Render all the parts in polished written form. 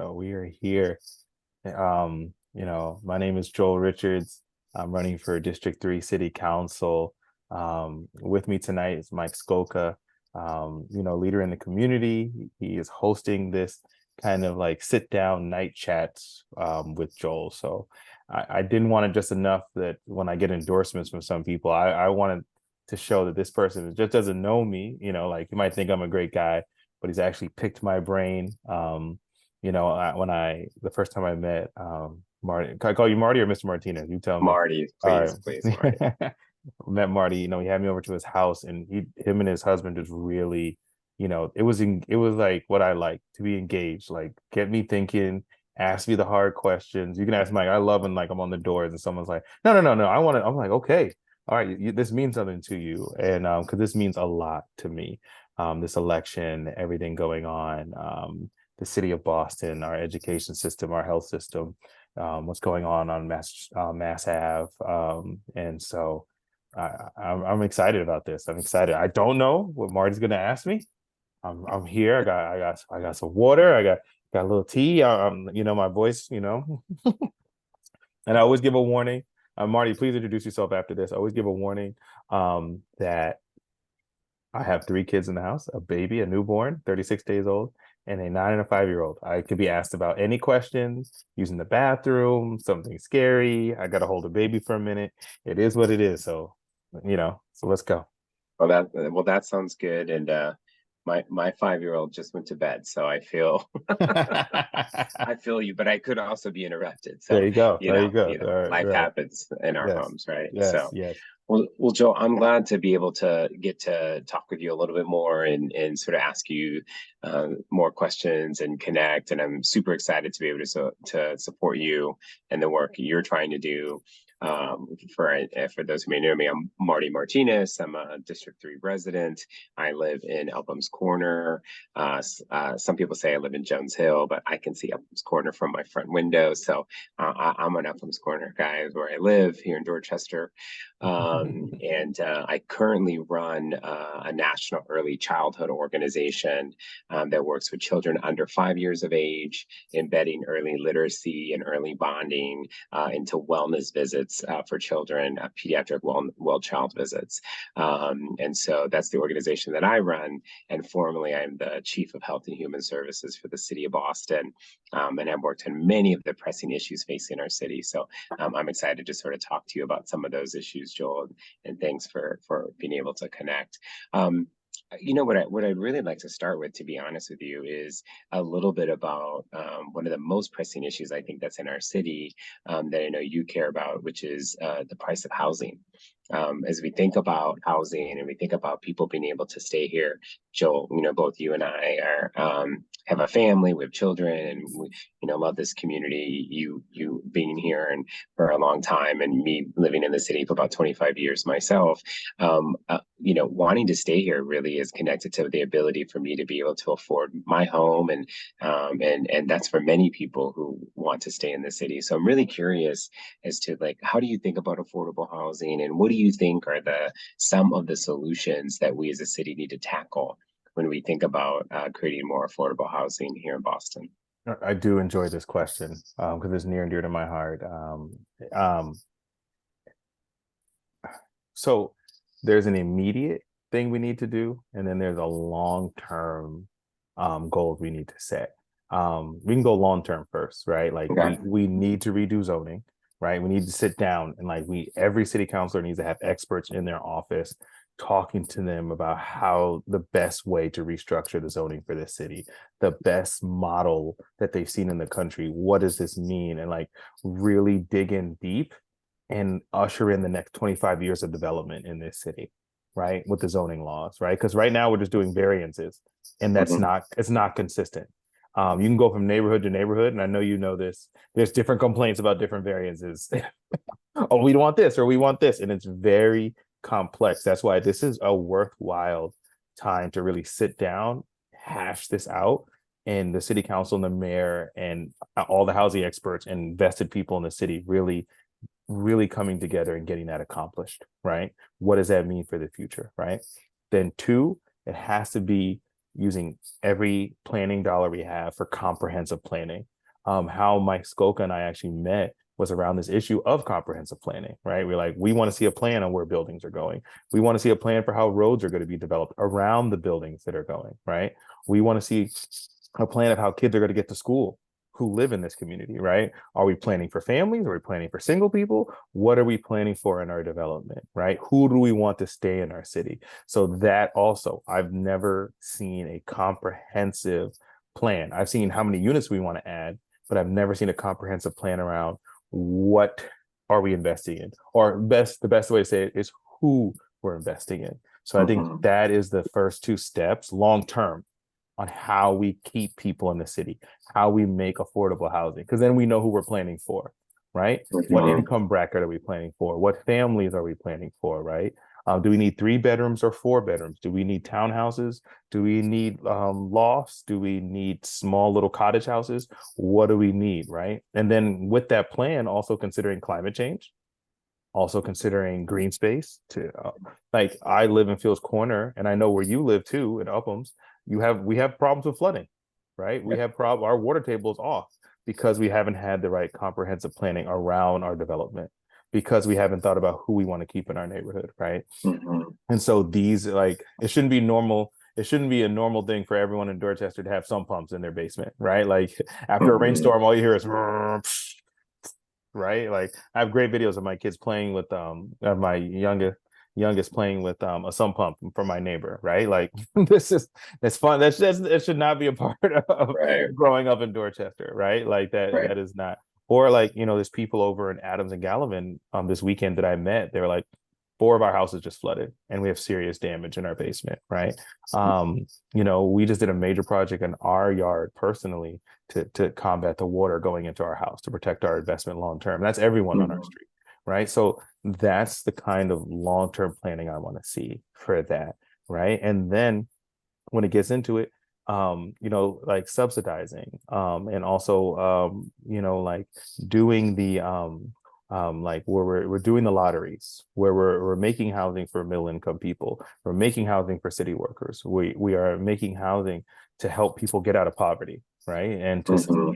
We are here. My name is Joel Richards. I'm running for District 3 City Council. With me tonight is Mike Skolka, leader in the community. He is hosting this kind of like sit down night chats with Joel. So I didn't want it just enough that when I get endorsements from some people, I wanted to show that this person just doesn't know me. Like you might think I'm a great guy, but he's actually picked my brain. The first time I met Marty, can I call you Marty or Mr. Martinez? You tell me. Marty, All please, Marty. right. Met Marty, he had me over to his house, and him and his husband just really, it was like what I like, to be engaged, like get me thinking, ask me the hard questions. You can ask Mike. I love when like I'm on the doors and someone's like, no, no, no, no, I want to. I'm like, okay, all right, this means something to you, and because this means a lot to me. This election, everything going on, the city of Boston, our education system, our health system, what's going on Mass Ave, and so I'm excited about this. I'm excited. I don't know what Marty's going to ask me. I'm here. I got some water. I got a little tea. My voice. And I always give a warning. Marty, please introduce yourself after this. I always give a warning that I have three kids in the house, a baby, a newborn, 36 days old, and a 9 and a 5-year old. I could be asked about any questions, using the bathroom, something scary. I got to hold a baby for a minute. It is what it is. So let's go. Well, that sounds good. And my 5-year-old just went to bed, so I feel I feel you, but I could also be interrupted. There So you go. There you go. All right, life right. happens in our Yes. homes, right? Yes. So Yes. well, Joe, I'm glad to be able to get to talk with you a little bit more and sort of ask you more questions and connect. And I'm super excited to be able to support you and the work you're trying to do. For those who may know me, I'm Marty Martinez. I'm a District 3 resident. I live in Elpham's Corner. Some people say I live in Jones Hill, but I can see Elpham's Corner from my front window. So I'm an Elpham's Corner guy, is where I live here in Dorchester. And I currently run a national early childhood organization that works with children under 5 years of age, embedding early literacy and early bonding into wellness visits for children, pediatric well child visits. And so that's the organization that I run. And formally, I'm the Chief of Health and Human Services for the city of Boston. And I've worked on many of the pressing issues facing our city. So I'm excited to sort of talk to you about some of those issues, Joel, and thanks for being able to connect. What I'd really like to start with, to be honest with you, is a little bit about one of the most pressing issues I think that's in our city that I know you care about, which is the price of housing. As we think about housing and we think about people being able to stay here, Joel, both you and I have a family, we have children, and we, love this community. You being here and for a long time, and me living in the city for about 25 years myself. Wanting to stay here really is connected to the ability for me to be able to afford my home, and that's for many people who want to stay in the city. So I'm really curious as to like, how do you think about affordable housing, and what do you think are some of the solutions that we as a city need to tackle when we think about creating more affordable housing here in Boston? I do enjoy this question because it's near and dear to my heart. Um, so there's an immediate thing we need to do, and then there's a long-term goals we need to set. We can go long-term first, right? Like Okay. we need to redo zoning, right? We need to sit down and like every city councilor needs to have experts in their office talking to them about how the best way to restructure the zoning for this city, the best model that they've seen in the country. What does this mean? And like really dig in deep and usher in the next 25 years of development in this city, right? With the zoning laws, right? Because right now we're just doing variances, and Mhm. it's not consistent. You can go from neighborhood to neighborhood, and I know you know this. There's different complaints about different variances. Oh, we don't want this or we want this, and it's very complex. That's why this is a worthwhile time to really sit down, hash this out, and the city council and the mayor and all the housing experts and vested people in the city really coming together and getting that accomplished, right? What does that mean for the future, right? Then two, it has to be using every planning dollar we have for comprehensive planning. How Mike Skoka and I actually met was around this issue of comprehensive planning, right? We're like, we want to see a plan on where buildings are going. We want to see a plan for how roads are going to be developed around the buildings that are going, right? We want to see a plan of how kids are going to get to school who live in this community, right? Are we planning for families? Are we planning for single people? What are we planning for in our development, right? Who do we want to stay in our city? So that also, I've never seen a comprehensive plan. I've seen how many units we want to add, but I've never seen a comprehensive plan around what are we investing in, or the best way to say it is who we're investing in. So I think Mhm. that is the first two steps long term on how we keep people in the city, how we make affordable housing, because then we know who we're planning for, right? What Mhm. income bracket are we planning for? What families are we planning for, right? Do we need 3 bedrooms or 4 bedrooms? Do we need townhouses? Do we need lofts? Do we need small little cottage houses? What do we need, right? And then with that plan, also considering climate change, also considering green space to like I live in Fields Corner and I know where you live too in Upham's. We have problems with flooding, right? We Yep. have our water table is off because we haven't had the right comprehensive planning around our development, because we haven't thought about who we want to keep in our neighborhood, right? Mhm. And so these like it shouldn't be normal. It shouldn't be a normal thing for everyone in Dorchester to have sump pumps in their basement, right? Like after a Mhm. rainstorm, all you hear is right? Like I have great videos of my kids playing with of my youngest playing with a sump pump from my neighbor, right? Like this is that's fun. That's it should not be a part of Right. growing up in Dorchester, right? Like Right. that is not. Or like, there's people over in Adams and Gallivan this weekend that I met. They were like, 4 of our houses just flooded and we have serious damage in our basement, right? Um, we just did a major project in our yard personally to combat the water going into our house to protect our investment long term. That's everyone on our Mhm. street, right? So that's the kind of long term planning I want to see for that, right? And then when it gets into it, like subsidizing, and also, like doing the like where we're doing the lotteries, where we're making housing for middle income people, we're making housing for city workers, we are making housing to help people get out of poverty, right? And to Mhm.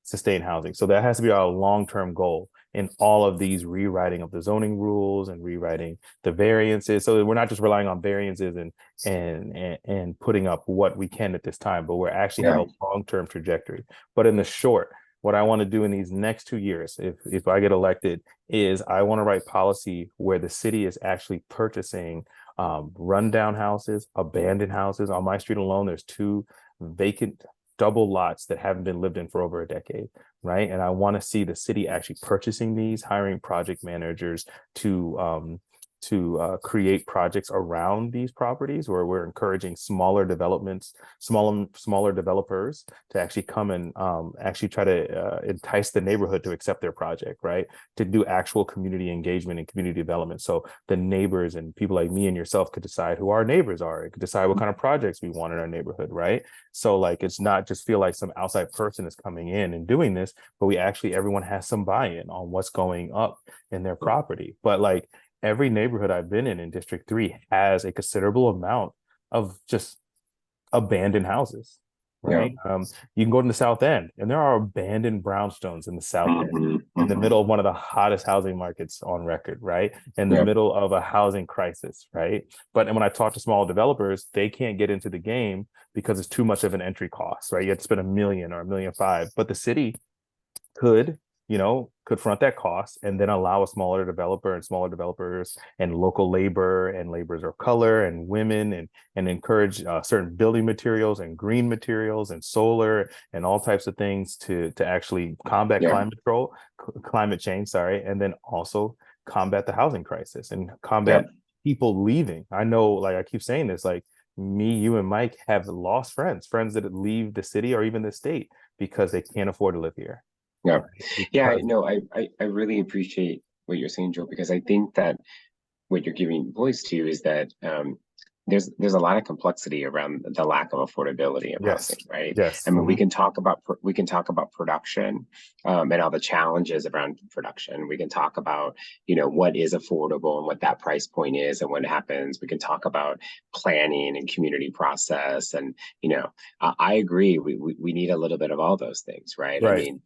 sustain housing. So that has to be our long-term goal in all of these rewriting of the zoning rules and rewriting the variances. So that we're not just relying on variances and putting up what we can at this time, but we're actually have Yeah. a long-term trajectory. But in the short, what I want to do in these next 2 years, if I get elected, is I want to write policy where the city is actually purchasing rundown houses, abandoned houses. On my street alone, there's 2 vacant double lots that haven't been lived in for over a decade, right? And I want to see the city actually purchasing these, hiring project managers to create projects around these properties, where we're encouraging smaller developments, smaller developers to actually come and actually try to entice the neighborhood to accept their project, right? To do actual community engagement and community development, so the neighbors and people like me and yourself could decide who our neighbors are, and could decide what kind of projects we want in our neighborhood, right? So like it's not just feel like some outside person is coming in and doing this, but we actually everyone has some buy-in on what's going up in their property. But like every neighborhood I've been in District 3 has a considerable amount of just abandoned houses, Yeah. right? You can go to the South End, and there are abandoned brownstones in the South End, Mhm. in the Mhm. middle of one of the hottest housing markets on record, right? In the Yep. middle of a housing crisis, right? But when I talk to small developers, they can't get into the game because it's too much of an entry cost, right? You have to spend 1 million or 1.5 million, but the city could could front that cost and then allow a smaller developer and smaller developers and local labor and laborers of color and women and encourage certain building materials and green materials and solar and all types of things to actually combat Yeah. climate change, sorry, and then also combat the housing crisis and Yeah. combat people leaving. I know, like I keep saying this, like me, you, and Mike have lost friends that leave the city or even the state because they can't afford to live here, Yeah. right? Yeah. Because No, I really appreciate what you're saying, Joe, because I think that what you're giving voice to is that there's a lot of complexity around the lack of affordability of housing, Yes. right? Yes. I mean, Hmm. we can talk about production, and all the challenges around production. We can talk about, what is affordable and what that price point is and what happens. We can talk about planning and community process, and I agree. We need a little bit of all those things, right? I Right. mean,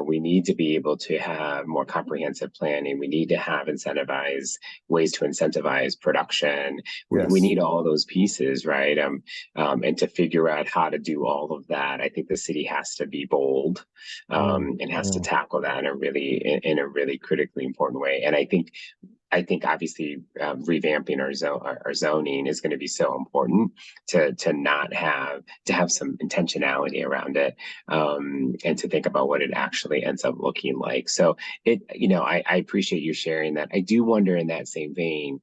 we need to be able to have more comprehensive planning. We need to have ways to incentivize production. We Yes. need all those pieces, right? And to figure out how to do all of that, I think the city has to be bold, Mm, and has to mm. tackle that in a really critically important way. And I think obviously, revamping our zoning is going to be so important to not have some intentionality around it, and to think about what it actually ends up looking like. So I appreciate you sharing that. I do wonder in that same vein,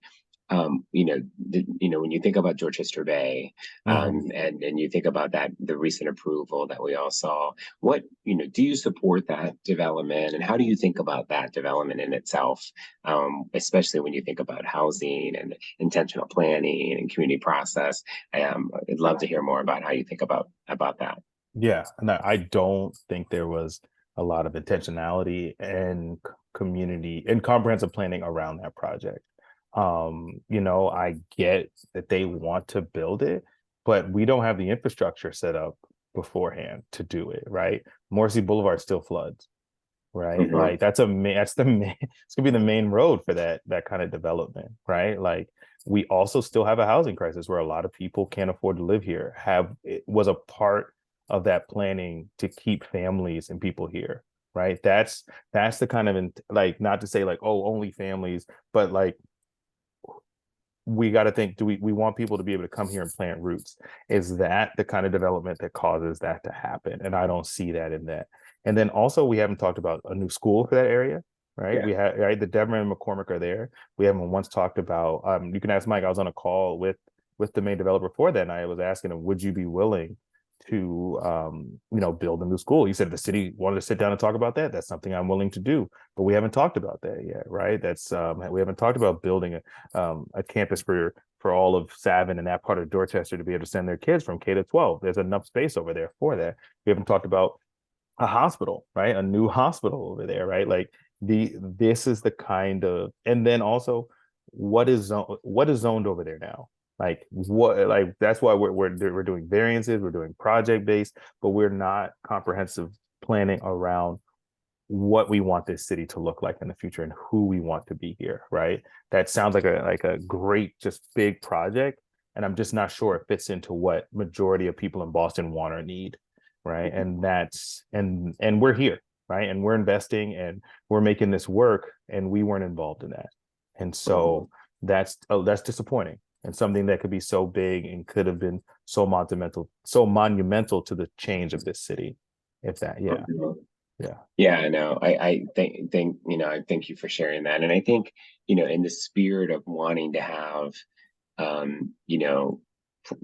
when you think about Dorchester Bay, Mhm. and you think about the recent approval that we all saw, do you support that development, and how do you think about that development in itself, especially when you think about housing and intentional planning and community process? I'd love to hear more about how you think about that. Yeah, and I don't think there was a lot of intentionality and community and comprehensive planning around that project. I get that they want to build it, but we don't have the infrastructure set up beforehand to do it, right? Morrissey Boulevard still floods, right? Mhm. Like that's the main it's gonna be the main road for that kind of development, right? Like we also still have a housing crisis where a lot of people can't afford to live here. Have it was a part of that planning to keep families and people here, right? That's the kind of like, not to say like, oh, only families, but like we got to think, do we want people to be able to come here and plant roots? Is that the kind of development that causes that to happen? And I don't see that in that. And then also we haven't talked about a new school for that area, right? Yeah. We have, right, the Devereux and McCormick are there. We haven't once talked about, you can ask Mike. I was on a call with the main developer for that, and I was asking him, would you be willing to build a new school? He said if the city wanted to sit down and talk about that, that's something I'm willing to do. But we haven't talked about that yet, right? That's we haven't talked about building a campus for all of Savin and that part of Dorchester to be able to send their kids from K to 12. There's enough space over there for that. We haven't talked about a hospital, right? A new hospital over there, right? Like this is the kind of, and then also what is zoned over there now? Like that's why we're doing variances, we're doing project based, but we're not comprehensive planning around what we want this city to look like in the future and who we want to be here, right? That sounds like a great, just big project, and I'm just not sure it fits into what majority of people in Boston want or need, right? And that's and we're here, right? And we're investing and we're making this work, and we weren't involved in that, and so that's disappointing, and something that could be so big and could have been so monumental to the change of this city, if that, yeah, Mhm. yeah. Yeah, I know. I thank you for sharing that. And I think, in the spirit of wanting to have, um, you know,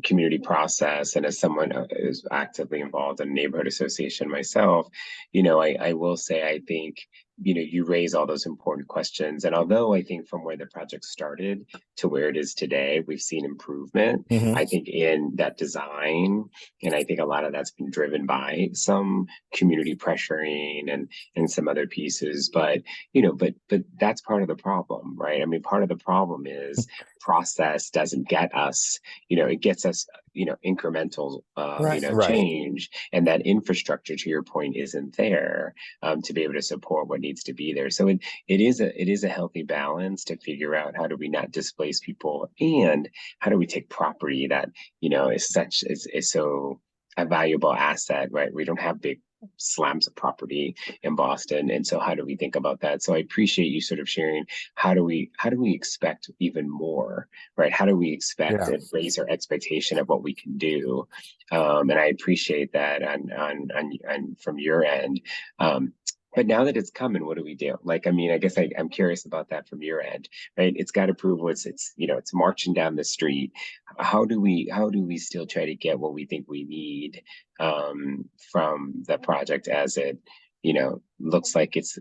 community process, and as someone who's actively involved in a neighborhood association myself, I will say I think, you raise all those important questions. And although I think from where the project started to where it is today, we've seen improvement, Mhm. I think in that design, and I think a lot of that's been driven by some community pressuring and some other pieces. But but that's part of the problem, right? I mean, part of the problem is process doesn't get us, it gets us, incremental, Right, right. change, and that infrastructure, to your point, isn't there, to be able to support what needs to be there. So it is a healthy balance to figure out how do we not displace people, and how do we take property that, is so a valuable asset, right? We don't have big slams of property in Boston. And so how do we think about that? So I appreciate you sort of sharing how do we expect even more, right? How do we expect Yeah. and raise our expectation of what we can do? And I appreciate that on from your end. But now that it's coming, what do we do? Like, I mean, I guess I'm curious about that from your end, right? It's got approval. It's marching down the street. How do we still try to get what we think we need, from the project as it, looks like it's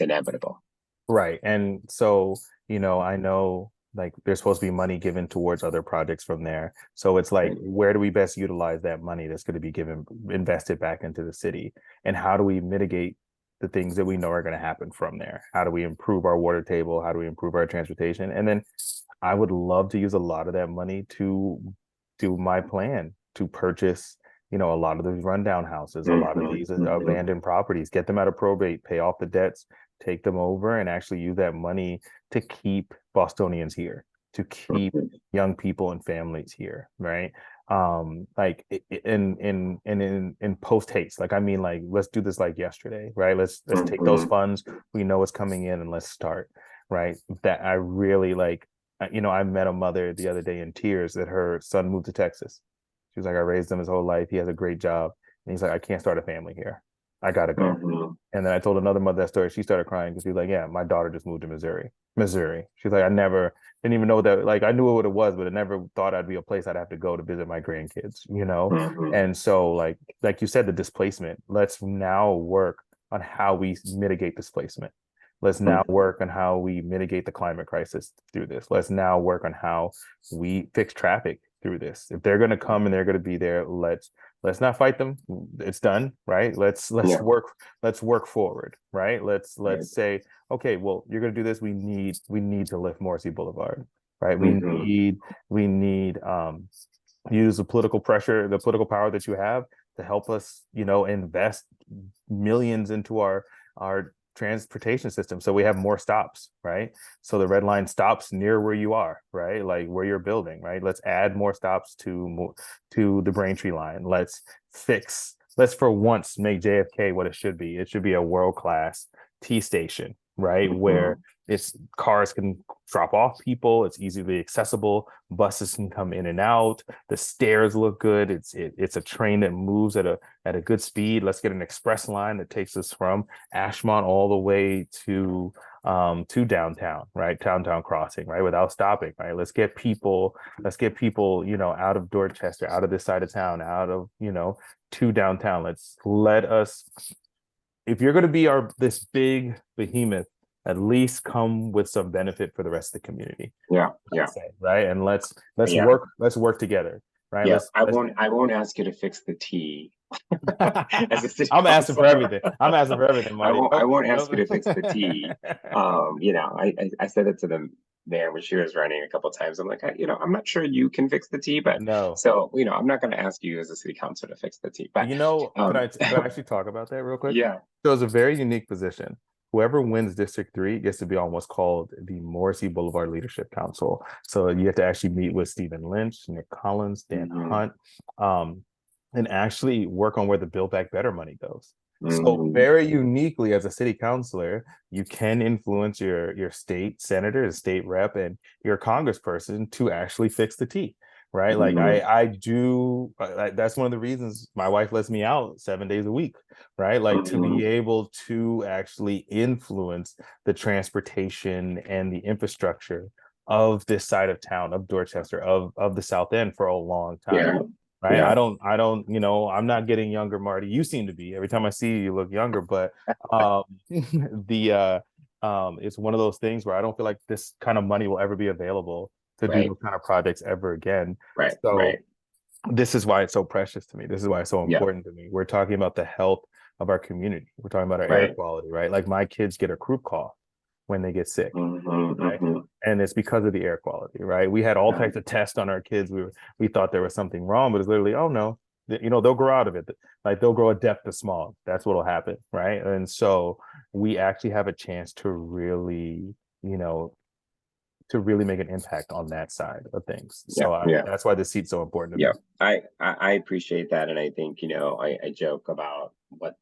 inevitable. Right. And so, I know like there's supposed to be money given towards other projects from there. So it's like, Right. where do we best utilize that money that's going to be given invested back into the city? And how do we mitigate the things that we know are going to happen from there? How do we improve our water table? How do we improve our transportation? And then I would love to use a lot of that money to do my plan to purchase, a lot of these rundown houses, a lot of these abandoned properties, get them out of probate, pay off the debts, take them over, and actually use that money to keep Bostonians here, to keep young people and families here, right? Like in post haste, like I mean, like let's do this like yesterday, right? Let's take those funds. We know it's coming in, and let's start, right? That I really like. I met a mother the other day in tears that her son moved to Texas. She was like, I raised him his whole life. He has a great job. And he's like, I can't start a family here. I gotta go. And then I told another mother that story. She started crying because she was like, yeah, my daughter just moved to Missouri. Missouri. She's like, I never didn't even know that. Like, I knew what it was, but I never thought I'd be a place I'd have to go to visit my grandkids. And so, like you said, the displacement. Let's now work on how we mitigate displacement. Let's now work on how we mitigate the climate crisis through this. Let's now work on how we fix traffic through this. If they're going to come and they're going to be there, let's not fight them. It's done, right? Let's Yeah. work forward, right? Let's Right. say, okay, well, you're going to do this. We need to lift Morrissey Boulevard, right? Mhm. We need use the political pressure, the political power that you have to help us, invest millions into our transportation system so we have more stops, right? So the red line stops near where you are, right? Like where you're building, right? Let's add more stops to the Braintree line. Let's for once make JFK what it should be. It should be a world-class T station, right? Where Mhm. it's cars can drop off people, it's easily accessible, buses can come in and out, the stairs look good, it's a train that moves at a good speed. Let's get an express line that takes us from Ashmont all the way to downtown, right? Downtown crossing, right? Without stopping, right? Let's get people, out of Dorchester, out of this side of town, out of, to downtown. Let us, if you're going to be this big behemoth, at least come with some benefit for the rest of the community. Yeah. I'd Yeah. say, right? And let's Yeah. work together, right? Yeah. Let's I won't ask you to fix the T as a city I'm asking for councilor. everything. I'm asking for everything, Marty. I Nope, won't ask you nope. to fix the T. I said it to the mayor when she was running a couple of times. I'm like, I'm not sure you can fix the T, but No. so, I'm not going to ask you as a city councilor to fix the T, but Could I actually talk about that real quick? yeah. So it's a very unique position. Whoever wins District 3 gets to be on what's called the Morrissey Boulevard Leadership Council. So you have to actually meet with Stephen Lynch, Nick Collins, Dan Hmm. Hunt, um, and actually work on where the Build Back Better money goes. So Hmm. very uniquely as a city councilor, you can influence your state senator, the state rep, and your congressperson to actually fix the T, right? Like Hmm. I do. That's one of the reasons my wife lets me out 7 days a week, right? Like to Hmm. be able to actually influence the transportation and the infrastructure of this side of town, of Dorchester, of the South End for a long time. Yeah. Right. Yeah. I'm not getting younger, Marty. You seem to be. Every time I see you, you look younger. But the it's one of those things where I don't feel like this kind of money will ever be available to do Right. those kind of projects ever again. Right. So Right. this is why it's so precious to me. This is why it's so Yeah. important to me. We're talking about the health of our community. We're talking about our air Right. quality, right? Like my kids get a croup cough when they get sick, Hmm. right? Hmm. And it's because of the air quality, right? We had all Yeah. types of tests on our kids. We thought there was something wrong, but it's literally, oh no, they'll grow out of it. Like they'll grow a depth of smog. That's what'll happen, right? And so we actually have a chance you know, to really make an impact on that side of things. Yeah. So Yeah. that's why this seat's so important to Yeah, me. I appreciate that, and I think I joke about what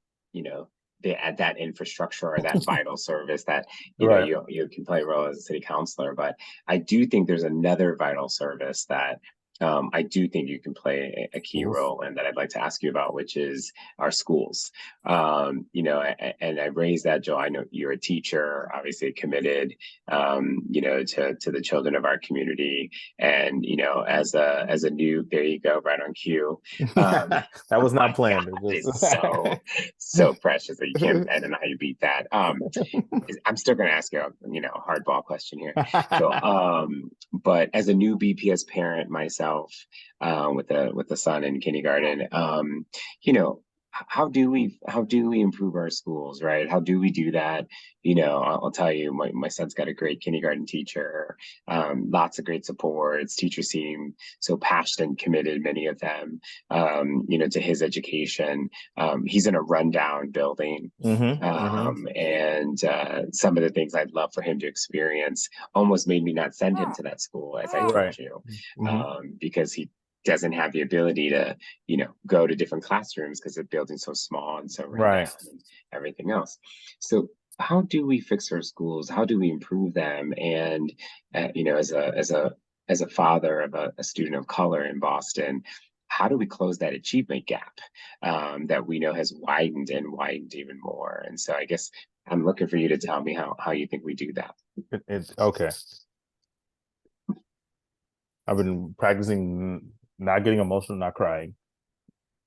they add that infrastructure or that vital service that Right. you can play a role as a city councilor, but I do think there's another vital service that I do think you can play a key Oof. role, and that I'd like to ask you about, which is our schools. And I raised that, Joe. I know you're a teacher, obviously committed, to the children of our community, and as a new, there you go, right on cue. Um, That oh was my not planned. God, It it's so precious that you can't. I don't know how you beat that. I'm still going to ask you a hardball question here, Joe. just But as a new BPS parent myself, with a son in kindergarten, you know, how do we improve our schools, right? How do we do that? I'll tell you, my son's got a great kindergarten teacher, lots of great supports. Teachers seem so passionate and committed, many of them, to his education. He's in a rundown building. hmm And some of the things I'd love for him to experience almost made me not send him to that school, as I told Right. you, hmm because he doesn't have the ability to, go to different classrooms because the building's so small and so run down Right. and everything else. So, how do we fix our schools? How do we improve them? And as a father of a student of color in Boston, how do we close that achievement gap that we know has widened and widened even more? And so, I guess I'm looking for you to tell me how you think we do that. It's okay. I've been practicing not getting emotional, not crying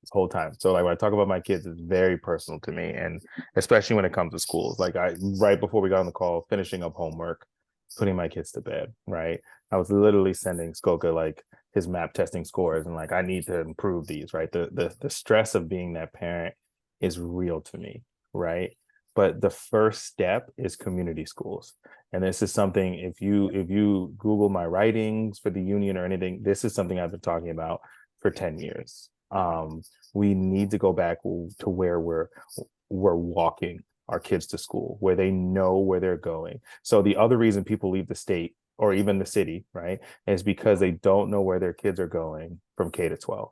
this whole time. So like when I talk about my kids, it's very personal to me, and especially when it comes to schools. Like I right before we got on the call, finishing up homework, putting my kids to bed. Right, I was literally sending Skoka like his map testing scores, and like I need to improve these. Right, the stress of being that parent is real to me. Right, but the first step is community schools. And this is something, if you Google my writings for the union or anything, this is something I've been talking about for 10 years. We need to go back to where we're walking our kids to school, where they know where they're going. So the other reason people leave the state or even the city, right, is because they don't know where their kids are going from K to 12.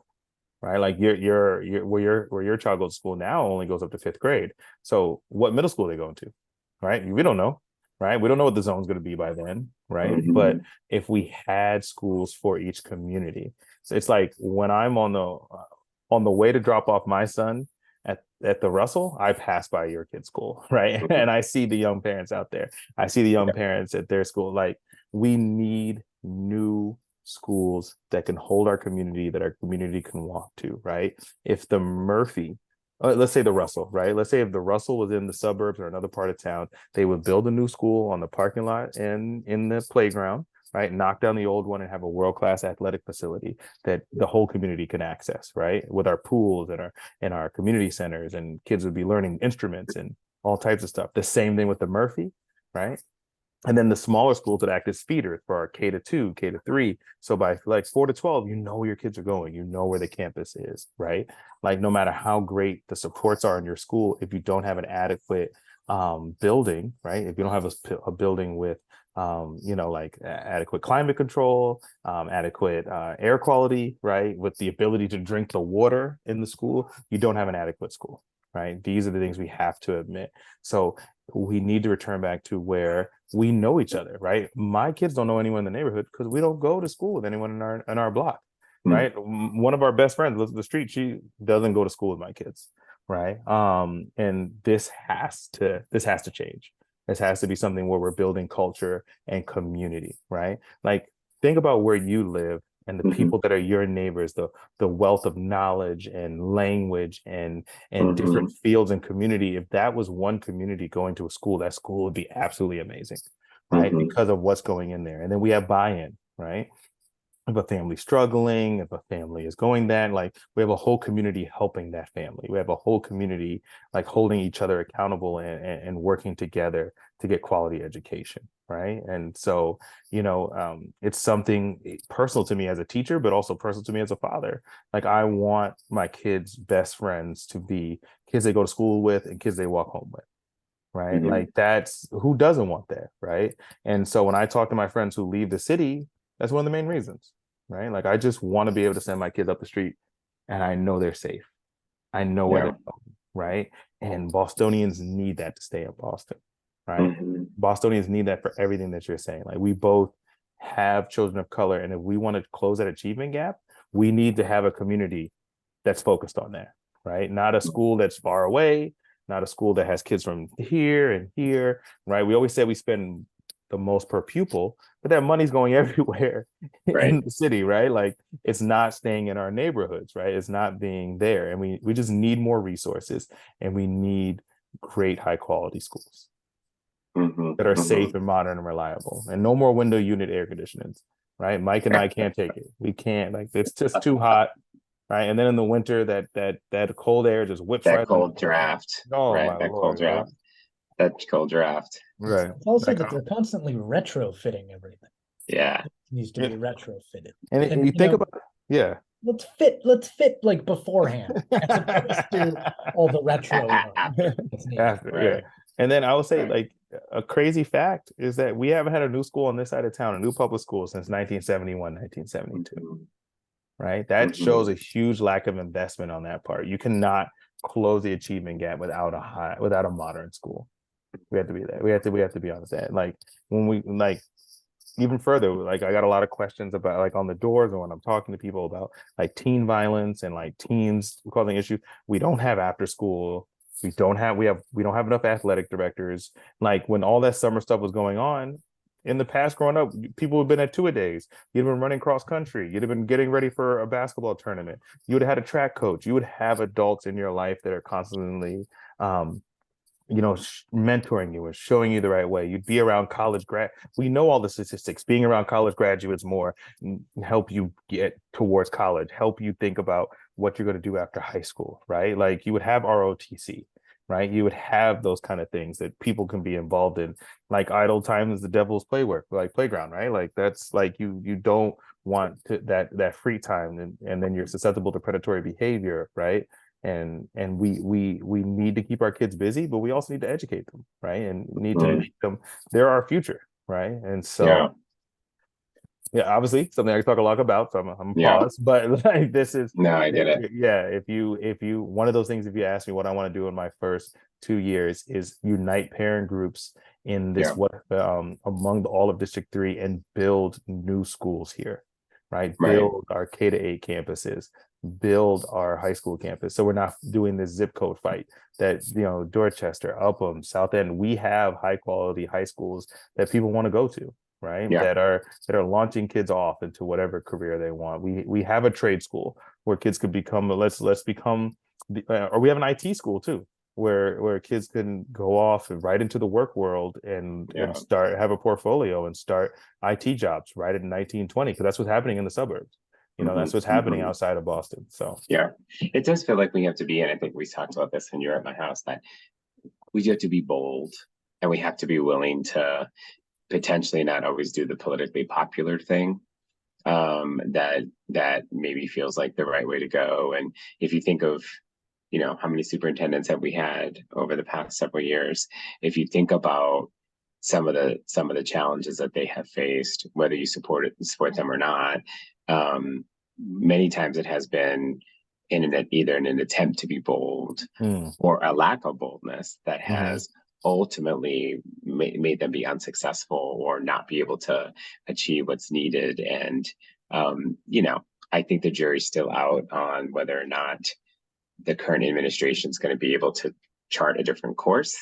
Right, like you're where your child goes to school now only goes up to fifth grade. So what middle school are they going to? Right, we don't know. Right, we don't know what the zone's going to be by then. Right, but Mm-hmm. if we had schools for each community, so it's like when I'm on the way to drop off my son at the Russell, I pass by your kid's school, right? And I see the young parents out there. I see the young Yeah. parents at their school. Like we need new schools that can hold our community, that our community can walk to, right? If the Murphy, let's say the Russell, right? Let's say if the Russell was in the suburbs or another part of town, they would build a new school on the parking lot and in the playground, right? Knock down the old one and have a world-class athletic facility that the whole community can access, right? With our pools and our community centers, and kids would be learning instruments and all types of stuff. The same thing with the Murphy, right? And then the smaller schools that act as feeders for our K to 2, K to 3. So by like 4 to 12, you know where your kids are going, you know where the campus is, right? Like no matter how great the supports are in your school, if you don't have an adequate building, right? If you don't have a building with like adequate climate control, adequate air quality, right? With the ability to drink the water in the school, you don't have an adequate school, right? These are the things we have to admit. So we need to return back to where we know each other, right? My kids don't know anyone in the neighborhood because we don't go to school with anyone in our block, right? One of our best friends lives in the street. She doesn't go to school with my kids, right? And this has to change. This has to be something where we're building culture and community, right? Like think about where you live and the Mm-hmm. people that are your neighbors, the wealth of knowledge and language and Mm-hmm. different fields and community. If that was one community going to a school, that school would be absolutely amazing, right? Mm-hmm. Because of what's going in there. And then we have buy-in, right? If a family's struggling, if a family is going that, like we have a whole community helping that family. We have a whole community like holding each other accountable and working together to get quality education, right? And so, it's something personal to me as a teacher, but also personal to me as a father. Like I want my kids' best friends to be kids they go to school with and kids they walk home with, right? Mm-hmm. Like that's who doesn't want that, right? And so when I talk to my friends who leave the city, that's one of the main reasons, right? Like I just want to be able to send my kids up the street and I know they're safe. I know where Yeah. they're going, right? And Bostonians need that to stay in Boston, right? Mm-hmm. Bostonians need that for everything that you're saying. Like we both have children of color, and if we want to close that achievement gap, we need to have a community that's focused on that, right? Not a school that's far away, not a school that has kids from here and here, right? We always say we spend the most per pupil, but that money's going everywhere Right. in the city, right? Like it's not staying in our neighborhoods, right? It's not being there. And we just need more resources, and we need great high quality schools Hmm. that are Hmm. safe and modern and reliable, and no more window unit air conditionings, right? Mike and I can't take it. We can't, like it's just too hot, right? And then in the winter, that cold air just whips That right under cold the door. draft, Oh right? my That cold lord, right? draft. That cold draft. Right. It's also Like, that they're constantly retrofitting everything. Yeah. It needs to be retrofitted. and And you think about, yeah. let's fit like beforehand as opposed to all the retro After. that's needed. After, yeah. Right. And then I would say, Right. like, a crazy fact is that we haven't had a new school on this side of town, a new public school, since 1971, 1972. Hmm. Right? That shows Hmm. a huge lack of investment on that part. You cannot close the achievement gap without a modern school. We have to be there. We have to be honest that. Like when we like even further, like I got a lot of questions about like on the doors and when I'm talking to people about like teen violence and like teens causing issue. We don't have after school. We don't have enough athletic directors. Like when all that summer stuff was going on, in the past growing up, people have been at two-a-days. You'd have been running cross country. You'd have been getting ready for a basketball tournament. You would have had a track coach. You would have adults in your life that are constantly um, mentoring you and showing you the right way. You'd be around college grad. We know all the statistics. Being around college graduates more help you get towards college, help you think about what you're going to do after high school, right? Like you would have ROTC, right? You would have those kind of things that people can be involved in. Like idle time is the devil's playground, right? Like that's like you don't want that free time, and then you're susceptible to predatory behavior, right? And we need to keep our kids busy, but we also need to educate them, right? And need to Hmm. make them, they're our future, right? And so Yeah. yeah, obviously something I talk a lot about, so I'm Yeah. pause, but like this is No, I get it. yeah, if you one of those things, if you ask me what I want to do in my first 2 years is unite parent groups in Yeah. this what among all of District 3 and build new schools here, right? Right. Build our K-8 campuses, build our high school campus. So we're not doing this zip code fight that, Dorchester, Upham, South End, we have high quality high schools that people want to go to, right? Yeah. That are launching kids off into whatever career they want. We have a trade school where kids could become, let's become, or we have an IT school too, where kids can go off and right into the work world and Yeah. start have a portfolio and start IT jobs right at 1920, because that's what's happening in the suburbs. That's what's happening Hmm. outside of Boston. So Yeah. It does feel like we have to be, and I think we talked about this when you were at my house, that we have to be bold and we have to be willing to potentially not always do the politically popular thing, that maybe feels like the right way to go. And if you think of, how many superintendents have we had over the past several years? If you think about some of the challenges that they have faced, whether you support them or not, many times it has been either in an attempt to be bold mm, or a lack of boldness that mhm. has ultimately made them be unsuccessful or not be able to achieve what's needed. And I think the jury's still out on whether or not the current administration is going to be able to chart a different course.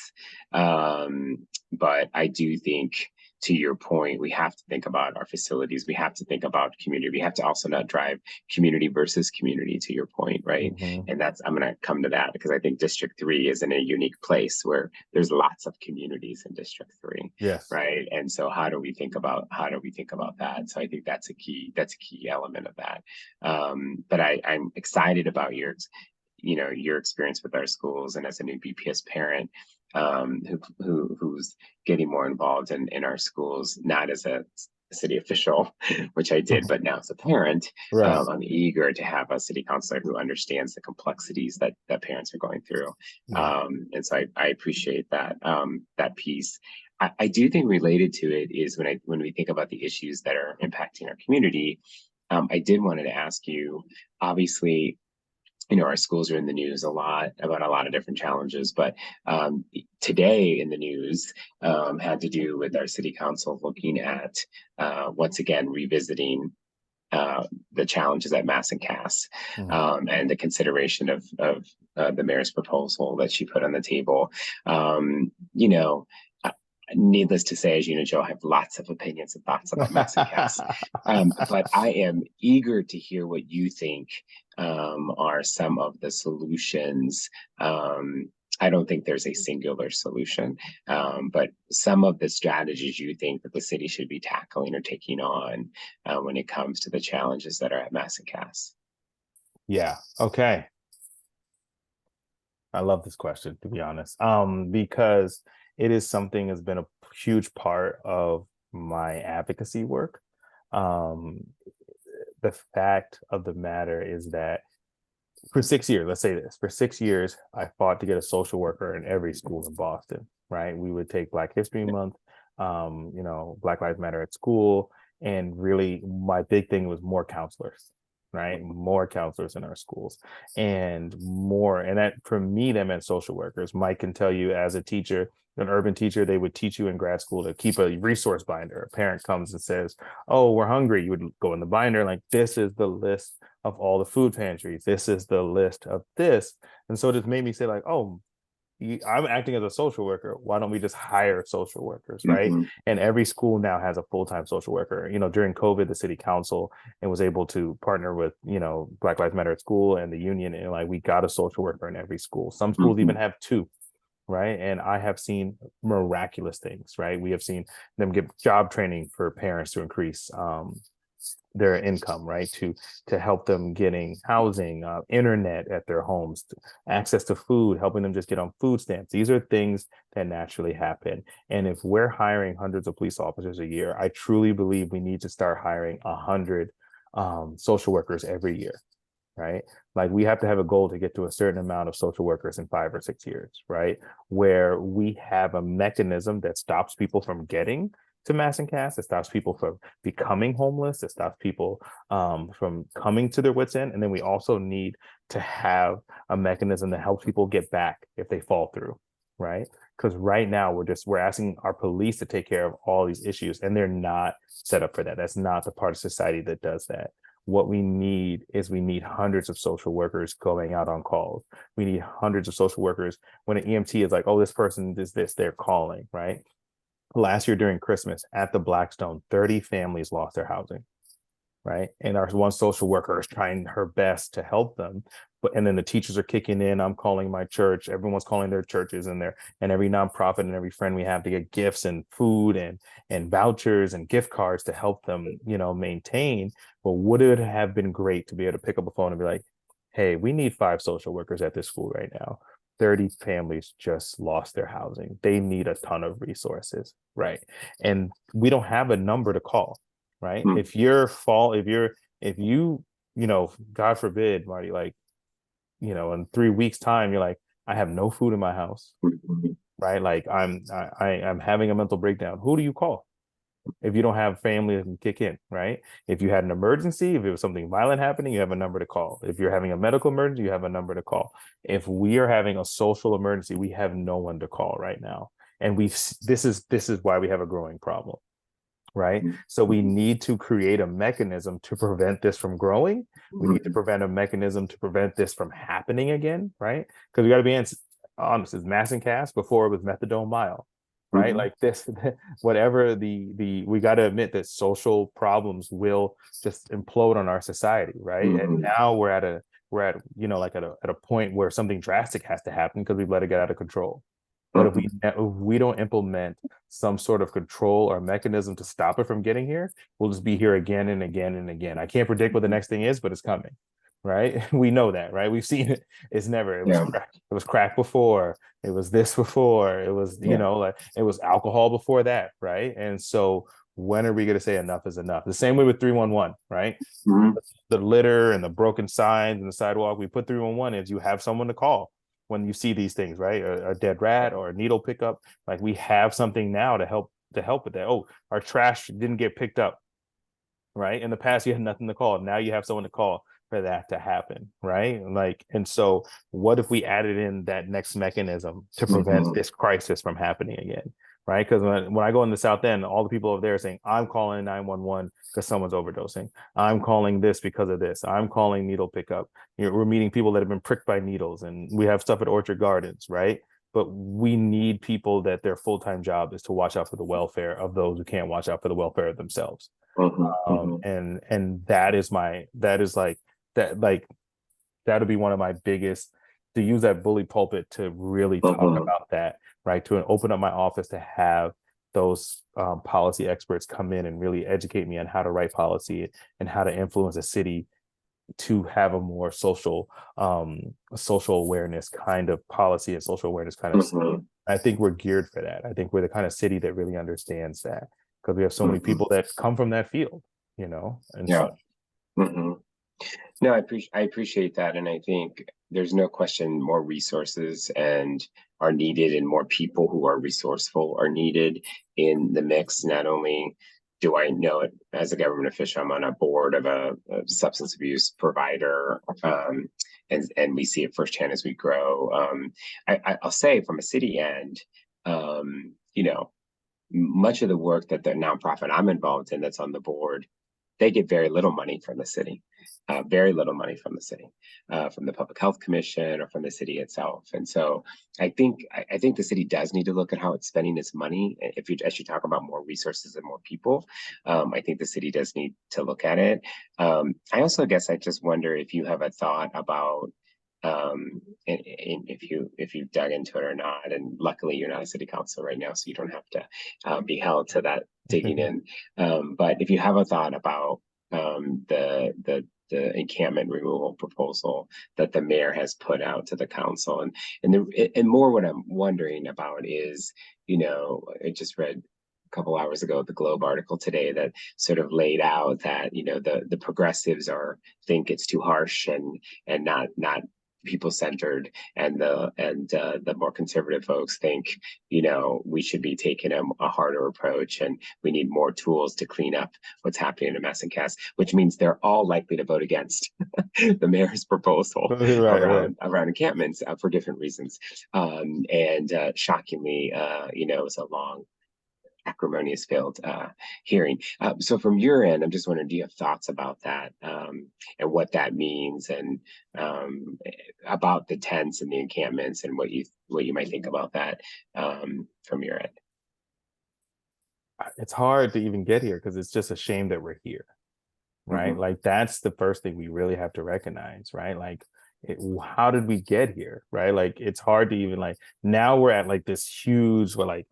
But I do think, to your point, we have to think about our facilities. We have to think about community. We have to also not drive community versus community, to your point, right? Mhm. And I'm going to come to that because I think District 3 is in a unique place where there's lots of communities in District 3, Yes. right? And so how do we think about that? So I think that's a key element of that. But I'm excited about your experience with our schools, and as a new BPS parent, who's getting more involved in our schools, not as a city official, which I did, but now as a parent, Right. I'm eager to have a city councilor who understands the complexities that parents are going through. Yeah. And so I appreciate that piece. I do think related to it is when we think about the issues that are impacting our community, I did wanted to ask you, obviously, our schools are in the news a lot about a lot of different challenges, but today in the news had to do with our city council looking at once again revisiting the challenges at Mass and Cass, and the consideration of the mayor's proposal that she put on the table. You know, needless to say, as you know, Joe, I have lots of opinions and thoughts about Mass and Cass, but I am eager to hear what you think are some of the solutions. I don't think there's a singular solution, but some of the strategies you think that the city should be tackling or taking on when it comes to the challenges that are at Mass and Cass. Yeah. Okay. I love this question, to be honest, because it is something that's been a huge part of my advocacy work. The fact of the matter is that for 6 years, let's say this, for 6 years, I fought to get a social worker in every school in Boston, right? We would take Black History Month, Black Lives Matter at school. And really, my big thing was more counselors, right? More counselors in our schools and more. And that for me, that meant social workers. Mike can tell you as a teacher, an urban teacher, they would teach you in grad school to keep a resource binder. A parent comes and says, "Oh, we're hungry." You would go in the binder, like, this is the list of all the food pantries. This is the list of this. And so it just made me say, like, oh, I'm acting as a social worker. Why don't we just hire social workers, right? Mm-hmm. And every school now has a full-time social worker. During COVID, the city council and was able to partner with, Black Lives Matter at school and the union, and like we got a social worker in every school. Some schools Mm-hmm. even have two, right? And I have seen miraculous things, right? We have seen them give job training for parents to increase their income, right? To help them getting housing, internet at their homes, access to food, helping them just get on food stamps. These are things that naturally happen. And if we're hiring hundreds of police officers a year, I truly believe we need to start hiring 100 social workers every year, right? Like we have to have a goal to get to a certain amount of social workers in 5 or 6 years, right? Where we have a mechanism that stops people from getting to Mass and Cass, it stops people from becoming homeless, it stops people from coming to their wits' end. And then we also need to have a mechanism that helps people get back if they fall through, right? Because right now we're asking our police to take care of all these issues, and they're not set up for that. That's not the part of society that does that. What we need hundreds of social workers going out on calls. We need hundreds of social workers when an EMT is like, oh, this person is this, they're calling, right? Last year during Christmas at the Blackstone, 30 families lost their housing, right? And our one social worker is trying her best to help them. And then the teachers are kicking in. I'm calling my church. Everyone's calling their churches and every nonprofit and every friend we have to get gifts and food and vouchers and gift cards to help them, maintain. But would it have been great to be able to pick up a phone and be like, hey, we need 5 social workers at this school right now. 30 families just lost their housing. They need a ton of resources, right? And we don't have a number to call, right? Mm-hmm. If you, God forbid, Marty, like, in 3 weeks time, you're like, I have no food in my house, right? Like I'm having a mental breakdown. Who do you call? If you don't have family that can kick in, right? If you had an emergency, if it was something violent happening, you have a number to call. If you're having a medical emergency, you have a number to call. If we are having a social emergency, we have no one to call right now. And this is why we have a growing problem, right? So we need to create a mechanism to prevent this from growing. We need to prevent a mechanism to prevent this from happening again, right? Because we got to be honest, it's Mass and Cass before it was methadone mile, right? Mm-hmm. Like this, whatever we got to admit that social problems will just implode on our society, right? Mm-hmm. And now we're at a point where something drastic has to happen because we've let it get out of control. But if we don't implement some sort of control or mechanism to stop it from getting here, we'll just be here again and again and again. I can't predict what the next thing is, but it's coming, right? We know that, right? We've seen it. It's never. It was crack before. It was this before. It was like it was alcohol before that, right? And so when are we going to say enough is enough? The same way with 311, right? Mm-hmm. The litter and the broken signs and the sidewalk. We put 311 is you have someone to call when you see these things, right? A dead rat or a needle pickup. Like we have something now to help with that. Oh, our trash didn't get picked up, right? In the past, you had nothing to call. Now you have someone to call. for that to happen, right? Like, and so what if we added in that next mechanism to prevent this crisis from happening again, right? Because when I go in the South End, all the people over there are saying, I'm calling 911 because someone's overdosing. I'm calling this because of this. I'm calling needle pickup. We're meeting people that have been pricked by needles, and we have stuff at Orchard Gardens, right? But we need people that their full-time job is to watch out for the welfare of those who can't watch out for the welfare of themselves. And that is like that would be one of my biggest, to use that bully pulpit to really talk about that, right? To open up my office to have those policy experts come in and really educate me on how to write policy and how to influence a city to have a more social awareness kind of policy and social awareness kind of city. I think we're geared for that. I think we're the kind of city that really understands that, because we have so many people that come from that field, you know, and Yeah. so. No, I appreciate that, and I think there's no question more resources and are needed, and more people who are resourceful are needed in the mix. Not only do I know it as a government official, I'm on a board of a substance abuse provider, and we see it firsthand as we grow. I'll say from a city end, you know, much of the work that the nonprofit I'm involved in that's on the board, they get very little money from the city, very little money from the city, from the Public Health Commission or from the city itself. And so I think the city does need to look at how it's spending its money. As you talk about more resources and more people, I think the city does need to look at it. I also guess I just wonder if you have a thought about, and if you've dug into it or not. And luckily you're not a city council right now, so you don't have to be held to that digging in. But if you have a thought about the encampment removal proposal that the mayor has put out to the council, and more what I'm wondering about is, you know, I just read a couple hours ago the Globe article today that sort of laid out that, you know, the progressives think it's too harsh and not people centered, and the more conservative folks think, you know, we should be taking a harder approach, and we need more tools to clean up what's happening in Messingcast, which means they're all likely to vote against the mayor's proposal around encampments for different reasons. And shockingly, you know, it's a long, acrimonious failed hearing. So from your end, I'm just wondering, do you have thoughts about that, and what that means, and about the tents and the encampments, and what you might think about that from your end? It's hard to even get here because it's just a shame that we're here, right? Like, that's the first thing we really have to recognize, right? Like, how did we get here, right? Like, it's hard to even, like, now we're at like this huge, like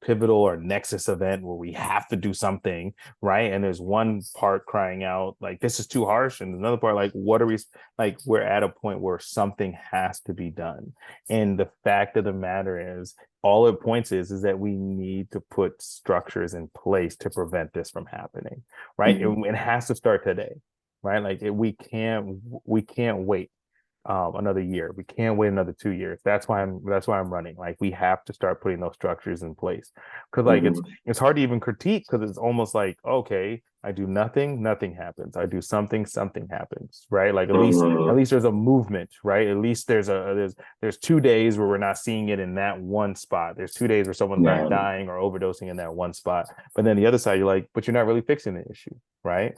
pivotal or nexus event where we have to do something, right? And there's one part crying out like, this is too harsh, and another part like, what are we, like, we're at a point where something has to be done. And the fact of the matter is, all it points is that we need to put structures in place to prevent this from happening, right? It has to start today, right? Like, we can't wait another year. We can't wait another 2 years. That's why I'm running. Like, we have to start putting those structures in place, because like it's hard to even critique, because it's almost like, okay, I do nothing happens. I do something happens, right? Like, at least there's a movement, right? At least there's 2 days where we're not seeing it in that one spot. There's 2 days where someone's not dying or overdosing in that one spot. But then the other side, you're like, but you're not really fixing the issue, right?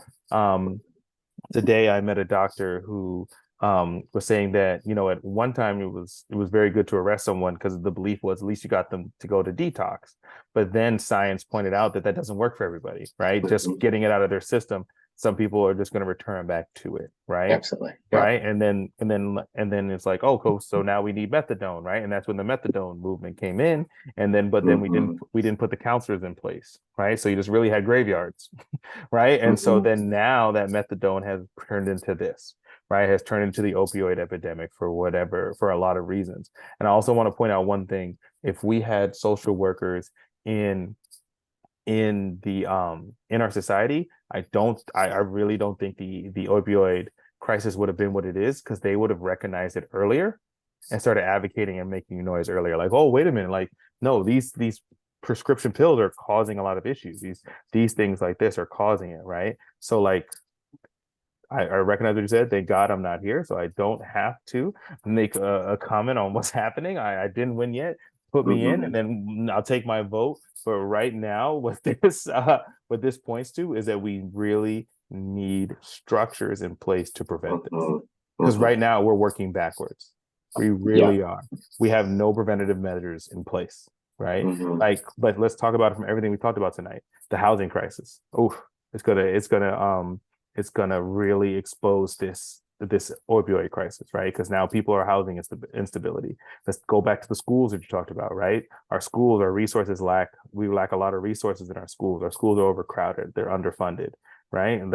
Today I met a doctor who was saying that, you know, at one time it was very good to arrest someone because the belief was at least you got them to go to detox. But then science pointed out that doesn't work for everybody, right? Just getting it out of their system, some people are just going to return back to it, right? Absolutely. Right. And then it's like, oh, cool, so now we need methadone, right? And that's when the methadone movement came in. And then we didn't put the counselors in place, right? So you just really had graveyards, right? And so then now that methadone has turned into this, right, has turned into the opioid epidemic for a lot of reasons. And I also want to point out one thing: if we had social workers in our society, I really don't think the opioid crisis would have been what it is, because they would have recognized it earlier and started advocating and making noise earlier. Like, oh, wait a minute, like, no, these prescription pills are causing a lot of issues. These things like this are causing it, right? So like, I recognize what you said. Thank God I'm not here, so I don't have to make a comment on what's happening. I didn't win yet. Put me in, and then I'll take my vote. But right now, what this points to is that we really need structures in place to prevent this. Because right now we're working backwards. We really are. We have no preventative measures in place, right? Like, but let's talk about it from everything we talked about tonight. The housing crisis. Oh, it's gonna really expose this opioid crisis, right? Because now people are housing instability. Let's go back to the schools that you talked about, right? Our schools, our resources we lack a lot of resources in our schools. Our schools are overcrowded, they're underfunded, right? And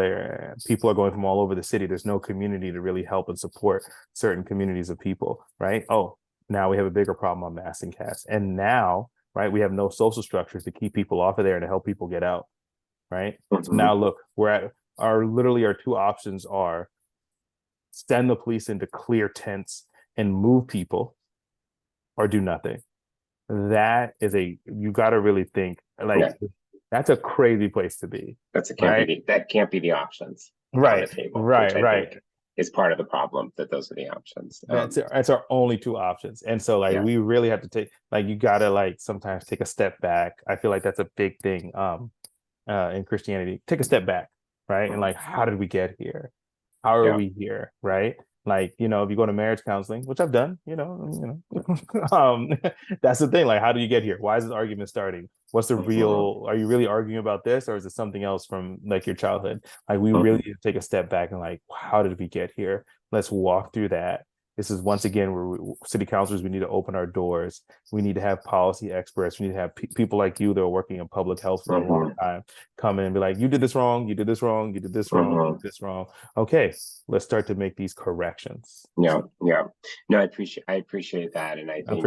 people are going from all over the city. There's no community to really help and support certain communities of people, right? Oh, now we have a bigger problem on mass incasts. And now, right, we have no social structures to keep people off of there and to help people get out, right? So now look, literally our two options are send the police into clear tents and move people, or do nothing. That is you got to really think, like, that's a crazy place to be. That can't be the options right on the table, right which I right think is part of the problem, that those are the options. That's our only two options. And so like we really have to take, like, you gotta like sometimes take a step back. I feel like that's a big thing in Christianity. Take a step back, right? And like, how did we get here? How are we here, right? Like, if you go to marriage counseling, which I've done, that's the thing. Like, how do you get here? Why is this argument starting? What's the real? Are you really arguing about this, or is it something else from like your childhood? Like, we really need to take a step back and like, how did we get here? Let's walk through that. This is once again where city councilors, we need to open our doors. We need to have policy experts. We need to have people like you that are working in public health for a long time come in and be like, you did this wrong, you did this wrong, you did this wrong, you did this wrong. Okay, let's start to make these corrections. No, I appreciate that, and I think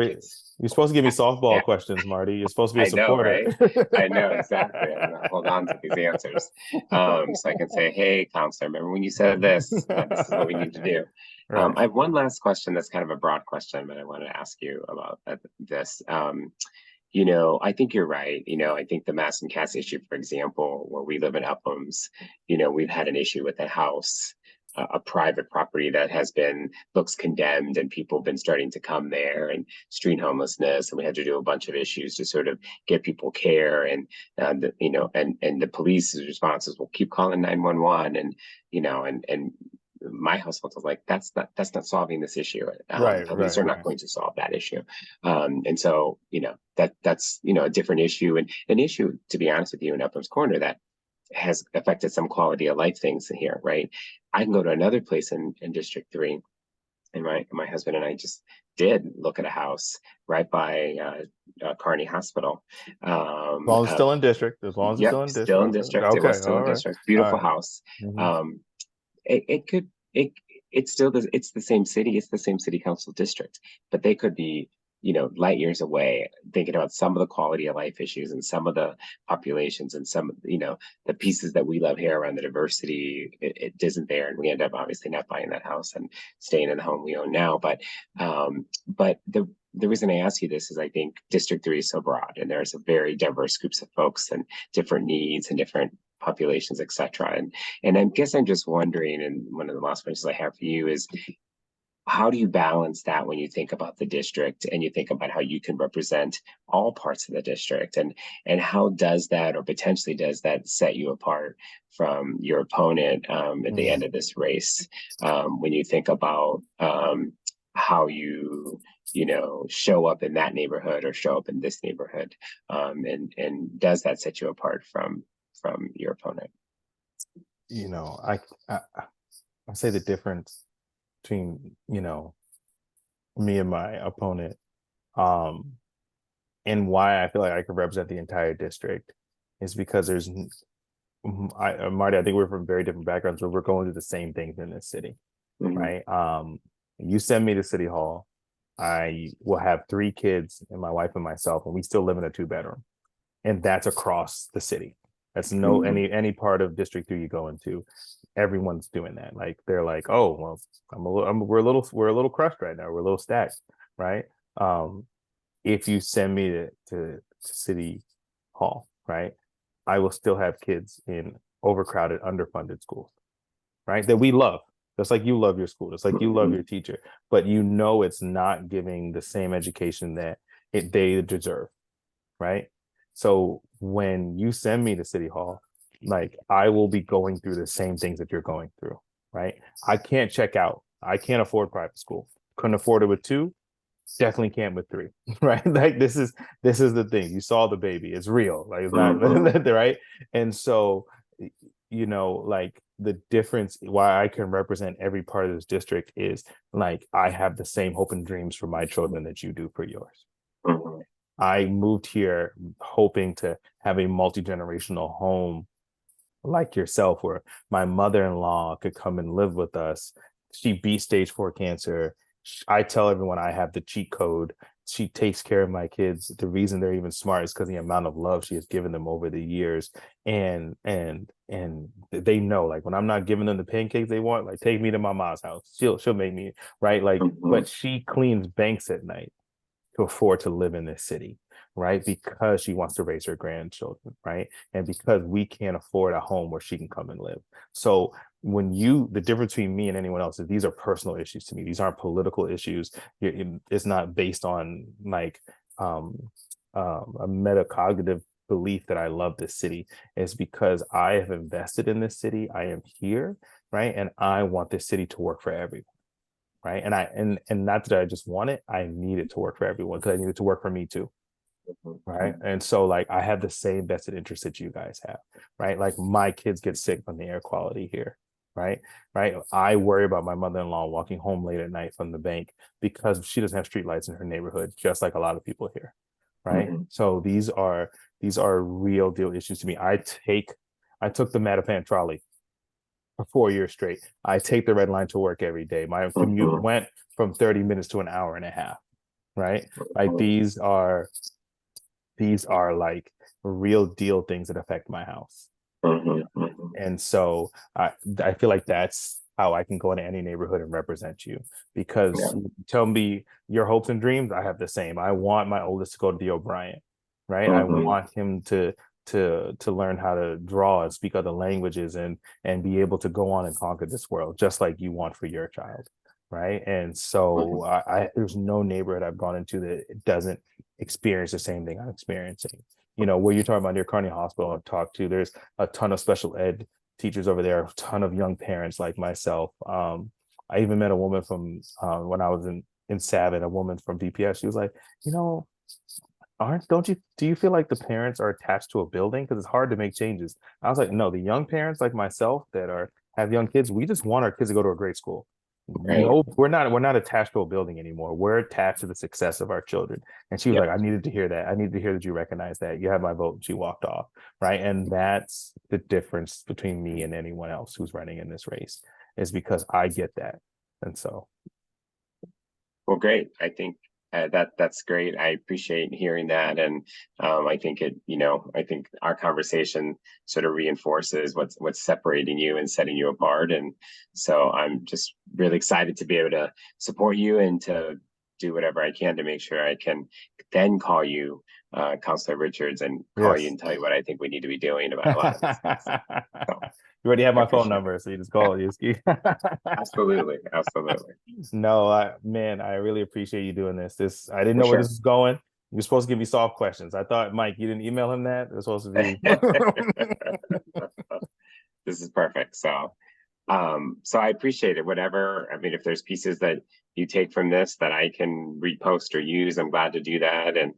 you're supposed to give me softball questions, Marty. You're supposed to be a supporter. Right? I know, exactly. I'm gonna hold on to these answers, so I can say, "Hey, counselor, remember when you said this? This is what we need to do." Right. I have one last question that's kind of a broad question, but I want to ask you about this. I think you're right. I think the mass and cast issue, for example, where we live in Uplands, we've had an issue with a house, a private property that looks condemned, and people have been starting to come there, and street homelessness, and we had to do a bunch of issues to sort of get people care, and the police's responses will keep calling 911, and my household was like, that's not solving this issue. Police are not going to solve that issue. And so, that's a different issue, and an issue, to be honest with you, in Uplands Corner that has affected some quality of life things here, right? I can go to another place in District 3, and my husband and I just did look at a house right by Kearney Hospital. As long as it's still in district. As long as it's still in district. Still in district. Okay, it was still in district. Beautiful house. It's the same city, it's the same city council district, but they could be, light years away, thinking about some of the quality of life issues and some of the populations and some, the pieces that we love here around the diversity. It isn't there, and we end up obviously not buying that house and staying in the home we own now. But the reason I ask you this is I think District 3 is so broad, and there's a very diverse groups of folks and different needs and different populations, et cetera. And I guess I'm just wondering, and one of the last questions I have for you is, how do you balance that when you think about the district and you think about how you can represent all parts of the district, and how does that, or potentially does that, set you apart from your opponent at the end of this race, when you think about how you show up in that neighborhood or show up in this neighborhood, and does that set you apart from your opponent? I say the difference between me and my opponent, and why I feel like I could represent the entire district, is because Marty, I think we're from very different backgrounds, but we're going through the same things in this city, right? You send me to City Hall, I will have 3 kids and my wife and myself, and we still live in a 2-bedroom, and that's across the city. That's any part of District 3 you go into, everyone's doing that. Like, they're like, oh, well, we're a little crushed right now. We're a little stacked, right? If you send me to City Hall, right, I will still have kids in overcrowded, underfunded schools, right? That we love, just like you love your school, just like you love your teacher, but you know it's not giving the same education that they deserve, right? So when you send me to City Hall, like I will be going through the same things that you're going through, right? I can't check out. I can't afford private school. Couldn't afford it with two, definitely can't with three, right? Like this is the thing. You saw the baby. It's real. Like it's not right. And so, like the difference why I can represent every part of this district is like I have the same hope and dreams for my children that you do for yours. I moved here hoping to have a multi-generational home like yourself, where my mother-in-law could come and live with us. She beat stage 4 cancer. I tell everyone I have the cheat code. She takes care of my kids. The reason they're even smart is because the amount of love she has given them over the years. And they know, like when I'm not giving them the pancakes they want, like take me to my mom's house. She'll make me, right? Like, but she cleans banks at night to afford to live in this city, right? Because she wants to raise her grandchildren, right? And because we can't afford a home where she can come and live. So the difference between me and anyone else is these are personal issues to me. These aren't political issues. It's not based on like a metacognitive belief that I love this city. It's because I have invested in this city. I am here, right? And I want this city to work for everyone. Right. And not that I just want it, I need it to work for everyone because I need it to work for me too. Right. And so like I have the same vested interest that you guys have. Right. Like my kids get sick from the air quality here. Right. Right. I worry about my mother-in-law walking home late at night from the bank because she doesn't have streetlights in her neighborhood, just like a lot of people here. Right. So these are real deal issues to me. I took the Mattapan trolley for 4 years straight. I take the red line to work every day. My commute went from 30 minutes to an hour and a half, right? Like these are like real deal things that affect my house. And so I feel like that's how I can go into any neighborhood and represent you because tell me your hopes and dreams, I have the same. I want my oldest to go to the O'Brien, right? I want him to learn how to draw and speak other languages and be able to go on and conquer this world just like you want for your child, right? And so there's no neighborhood I've gone into that doesn't experience the same thing I'm experiencing. Where you're talking about near Kearney Hospital, I've talked to, there's a ton of special ed teachers over there, a ton of young parents like myself. I even met a woman from when I was in Savin, a woman from DPS. She was like, do you feel like the parents are attached to a building because it's hard to make changes? I was like, no, the young parents like myself that have young kids, we just want our kids to go to a great school. No, we're not attached to a building anymore. We're attached to the success of our children. And she was like, I needed to hear that. I needed to hear that you recognize that. You have my vote. And she walked off. Right. And that's the difference between me and anyone else who's running in this race, is because I get that. And so well, great. I think that's great. I appreciate hearing that, and I think I think our conversation sort of reinforces what's separating you and setting you apart, and so I'm just really excited to be able to support you and to do whatever I can to make sure I can then call you, Counselor Richards, and call you and tell you what I think we need to be doing about a lot of this. So, you already have my phone number, so you just call it. Absolutely. No, I really appreciate you doing this. I didn't know where sure. this was going. You're supposed to give me soft questions. I thought, Mike, you didn't email him that. It was supposed to be. This is perfect. So I appreciate it. Whatever. I mean, if there's pieces that you take from this that I can repost or use, I'm glad to do that. And